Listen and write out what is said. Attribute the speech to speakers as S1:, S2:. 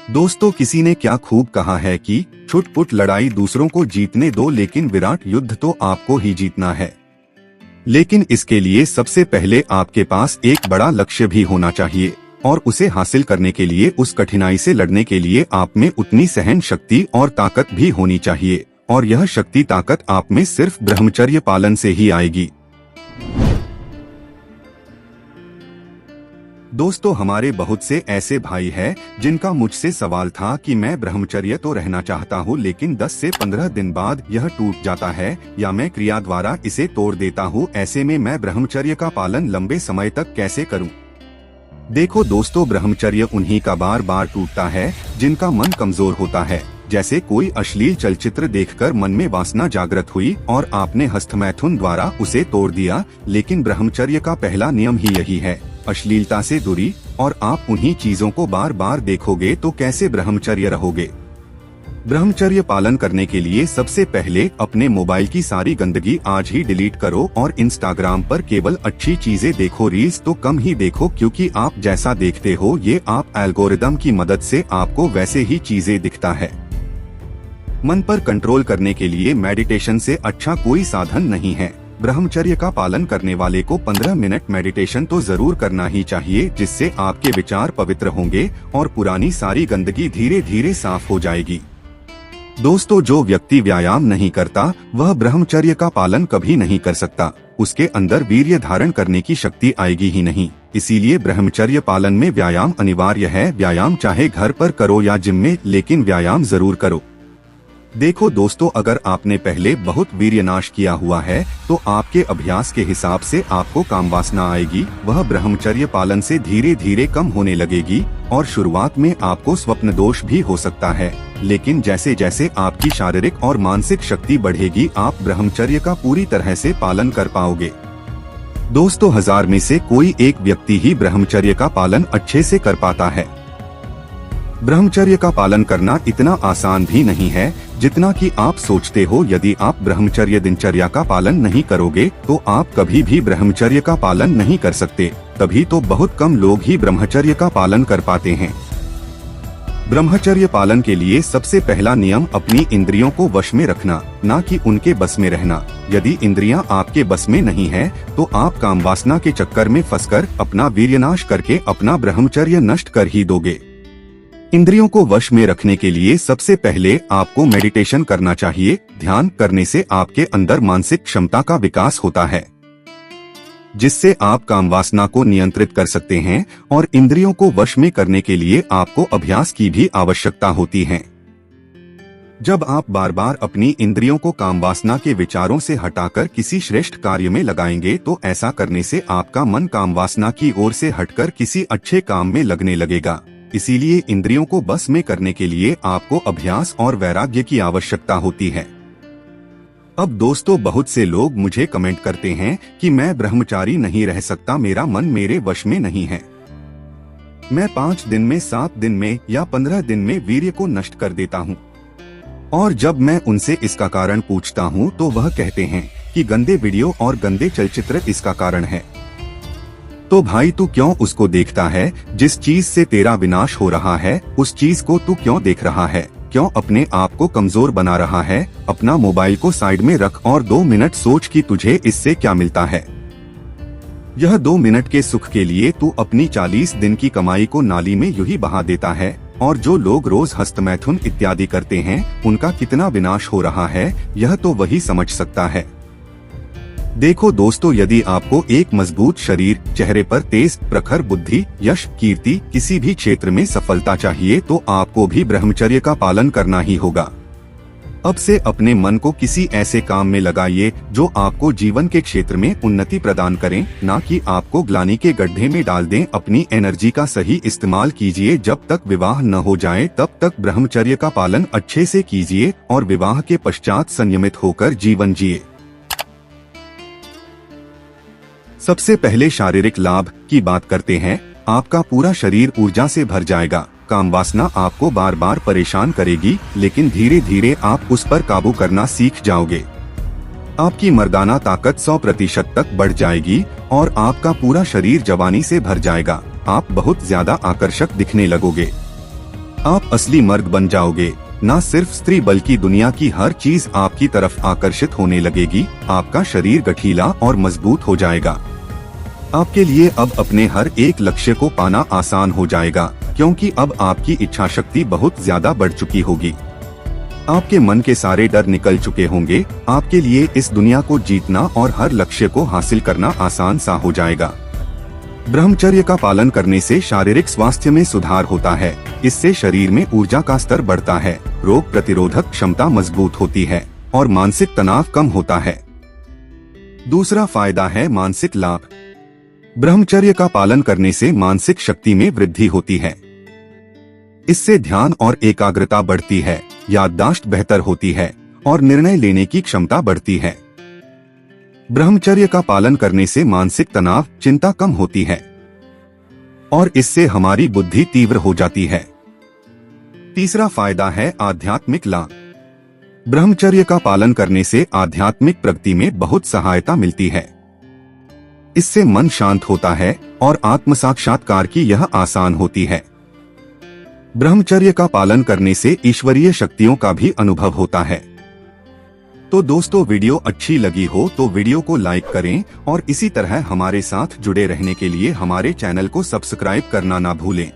S1: दोस्तों, किसी ने क्या खूब कहा है कि छुटपुट लड़ाई दूसरों को जीतने दो, लेकिन विराट युद्ध तो आपको ही जीतना है। लेकिन इसके लिए सबसे पहले आपके पास एक बड़ा लक्ष्य भी होना चाहिए और उसे हासिल करने के लिए उस कठिनाई से लड़ने के लिए आप में उतनी सहन शक्ति और ताकत भी होनी चाहिए, और यह शक्ति ताकत आप में सिर्फ ब्रह्मचर्य पालन से ही आएगी। दोस्तों, हमारे बहुत से ऐसे भाई हैं जिनका मुझसे सवाल था कि मैं ब्रह्मचर्य तो रहना चाहता हूँ, लेकिन 10 से 15 दिन बाद यह टूट जाता है या मैं क्रिया द्वारा इसे तोड़ देता हूँ। ऐसे में मैं ब्रह्मचर्य का पालन लंबे समय तक कैसे करूँ? देखो दोस्तों, ब्रह्मचर्य उन्हीं का बार बार टूटता है जिनका मन कमजोर होता है। जैसे कोई अश्लील चलचित्र देखकर मन में वासना जागृत हुई और आपने हस्तमैथुन द्वारा उसे तोड़ दिया। लेकिन ब्रह्मचर्य का पहला नियम ही यही है, अश्लीलता से दूरी, और आप उन्हीं चीजों को बार बार देखोगे तो कैसे ब्रह्मचर्य रहोगे? ब्रह्मचर्य पालन करने के लिए सबसे पहले अपने मोबाइल की सारी गंदगी आज ही डिलीट करो और इंस्टाग्राम पर केवल अच्छी चीजें देखो। रील्स तो कम ही देखो, क्योंकि आप जैसा देखते हो ये आप एल्गोरिदम की मदद से आपको वैसे ही चीजें दिखता है। मन पर कंट्रोल करने के लिए मेडिटेशन से अच्छा कोई साधन नहीं है। ब्रह्मचर्य का पालन करने वाले को 15 मिनट मेडिटेशन तो जरूर करना ही चाहिए, जिससे आपके विचार पवित्र होंगे और पुरानी सारी गंदगी धीरे धीरे साफ हो जाएगी। दोस्तों, जो व्यक्ति व्यायाम नहीं करता वह ब्रह्मचर्य का पालन कभी नहीं कर सकता। उसके अंदर वीर्य धारण करने की शक्ति आएगी ही नहीं। इसीलिए ब्रह्मचर्य पालन में व्यायाम अनिवार्य है। व्यायाम चाहे घर पर करो या जिम में, लेकिन व्यायाम जरूर करो। देखो दोस्तों, अगर आपने पहले बहुत वीर्यनाश किया हुआ है तो आपके अभ्यास के हिसाब से आपको कामवासना आएगी। वह ब्रह्मचर्य पालन से धीरे धीरे कम होने लगेगी और शुरुआत में आपको स्वप्न दोष भी हो सकता है, लेकिन जैसे जैसे आपकी शारीरिक और मानसिक शक्ति बढ़ेगी आप ब्रह्मचर्य का पूरी तरह से पालन कर पाओगे। दोस्तों, 1000 में से कोई एक व्यक्ति ही ब्रह्मचर्य का पालन अच्छे से कर पाता है। ब्रह्मचर्य का पालन करना इतना आसान भी नहीं है जितना कि आप सोचते हो। यदि आप ब्रह्मचर्य दिनचर्या का पालन नहीं करोगे तो आप कभी भी ब्रह्मचर्य का पालन नहीं कर सकते। तभी तो बहुत कम लोग ही ब्रह्मचर्य का पालन कर पाते हैं। ब्रह्मचर्य पालन के लिए सबसे पहला नियम अपनी इंद्रियों को वश में रखना, ना कि उनके बस में रहना। यदि इंद्रियां आपके बस में नहीं है तो आप कामवासना के चक्कर में फंसकर अपना वीर्यनाश करके अपना ब्रह्मचर्य नष्ट कर ही दोगे। इंद्रियों को वश में रखने के लिए सबसे पहले आपको मेडिटेशन करना चाहिए। ध्यान करने से आपके अंदर मानसिक क्षमता का विकास होता है, जिससे आप कामवासना को नियंत्रित कर सकते हैं, और इंद्रियों को वश में करने के लिए आपको अभ्यास की भी आवश्यकता होती है। जब आप बार बार अपनी इंद्रियों को कामवासना के विचारों से हटाकर किसी श्रेष्ठ कार्य में लगाएंगे तो ऐसा करने से आपका मन कामवासना की ओर से हटकर किसी अच्छे काम में लगने लगेगा। इसीलिए इंद्रियों को बस में करने के लिए आपको अभ्यास और वैराग्य की आवश्यकता होती है। अब दोस्तों, बहुत से लोग मुझे कमेंट करते हैं कि मैं ब्रह्मचारी नहीं रह सकता, मेरा मन मेरे वश में नहीं है। मैं 5 दिन में, 7 दिन में या 15 दिन में वीर्य को नष्ट कर देता हूँ। और जब मैं उनसे इसका कारण पूछता हूँ तो वह कहते हैं कि गंदे वीडियो और गंदे चलचित्र इसका कारण है। तो भाई, तू क्यों उसको देखता है? जिस चीज से तेरा विनाश हो रहा है उस चीज को तू क्यों देख रहा है? क्यों अपने आप को कमजोर बना रहा है? अपना मोबाइल को साइड में रख और 2 मिनट सोच कि तुझे इससे क्या मिलता है। यह 2 मिनट के सुख के लिए तू अपनी 40 दिन की कमाई को नाली में यूं ही बहा देता है। और जो लोग रोज हस्तमैथुन इत्यादि करते हैं उनका कितना विनाश हो रहा है, यह तो वही समझ सकता है। देखो दोस्तों, यदि आपको एक मजबूत शरीर, चेहरे पर तेज प्रखर बुद्धि, यश, कीर्ति, किसी भी क्षेत्र में सफलता चाहिए तो आपको भी ब्रह्मचर्य का पालन करना ही होगा। अब से अपने मन को किसी ऐसे काम में लगाइए जो आपको जीवन के क्षेत्र में उन्नति प्रदान करें, ना कि आपको ग्लानि के गड्ढे में डाल दें। अपनी एनर्जी का सही इस्तेमाल कीजिए। जब तक विवाह न हो जाए तब तक ब्रह्मचर्य का पालन अच्छे से कीजिए और विवाह के पश्चात संयमित होकर जीवन जिए। सबसे पहले शारीरिक लाभ की बात करते हैं। आपका पूरा शरीर ऊर्जा से भर जाएगा। कामवासना आपको बार बार परेशान करेगी, लेकिन धीरे धीरे आप उस पर काबू करना सीख जाओगे। आपकी मर्दाना ताकत 100% तक बढ़ जाएगी और आपका पूरा शरीर जवानी से भर जाएगा। आप बहुत ज्यादा आकर्षक दिखने लगोगे। आप असली मर्द बन जाओगे। न सिर्फ स्त्री बल्कि दुनिया की हर चीज आपकी तरफ आकर्षित होने लगेगी। आपका शरीर गठीला और मजबूत हो जाएगा। आपके लिए अब अपने हर एक लक्ष्य को पाना आसान हो जाएगा, क्योंकि अब आपकी इच्छा शक्ति बहुत ज्यादा बढ़ चुकी होगी। आपके मन के सारे डर निकल चुके होंगे। आपके लिए इस दुनिया को जीतना और हर लक्ष्य को हासिल करना आसान सा हो जाएगा। ब्रह्मचर्य का पालन करने से शारीरिक स्वास्थ्य में सुधार होता है। इससे शरीर में ऊर्जा का स्तर बढ़ता है, रोग प्रतिरोधक क्षमता मजबूत होती है और मानसिक तनाव कम होता है। दूसरा फायदा है मानसिक लाभ। ब्रह्मचर्य का पालन करने से मानसिक शक्ति में वृद्धि होती है। इससे ध्यान और एकाग्रता बढ़ती है, याददाश्त बेहतर होती है और निर्णय लेने की क्षमता बढ़ती है। ब्रह्मचर्य का पालन करने से मानसिक तनाव, चिंता कम होती है और इससे हमारी बुद्धि तीव्र हो जाती है। तीसरा फायदा है आध्यात्मिक लाभ। ब्रह्मचर्य का पालन करने से आध्यात्मिक प्रगति में बहुत सहायता मिलती है। इससे मन शांत होता है और आत्म साक्षात्कार की यह आसान होती है। ब्रह्मचर्य का पालन करने से ईश्वरीय शक्तियों का भी अनुभव होता है। तो दोस्तों, वीडियो अच्छी लगी हो तो वीडियो को लाइक करें और इसी तरह हमारे साथ जुड़े रहने के लिए हमारे चैनल को सब्सक्राइब करना ना भूलें।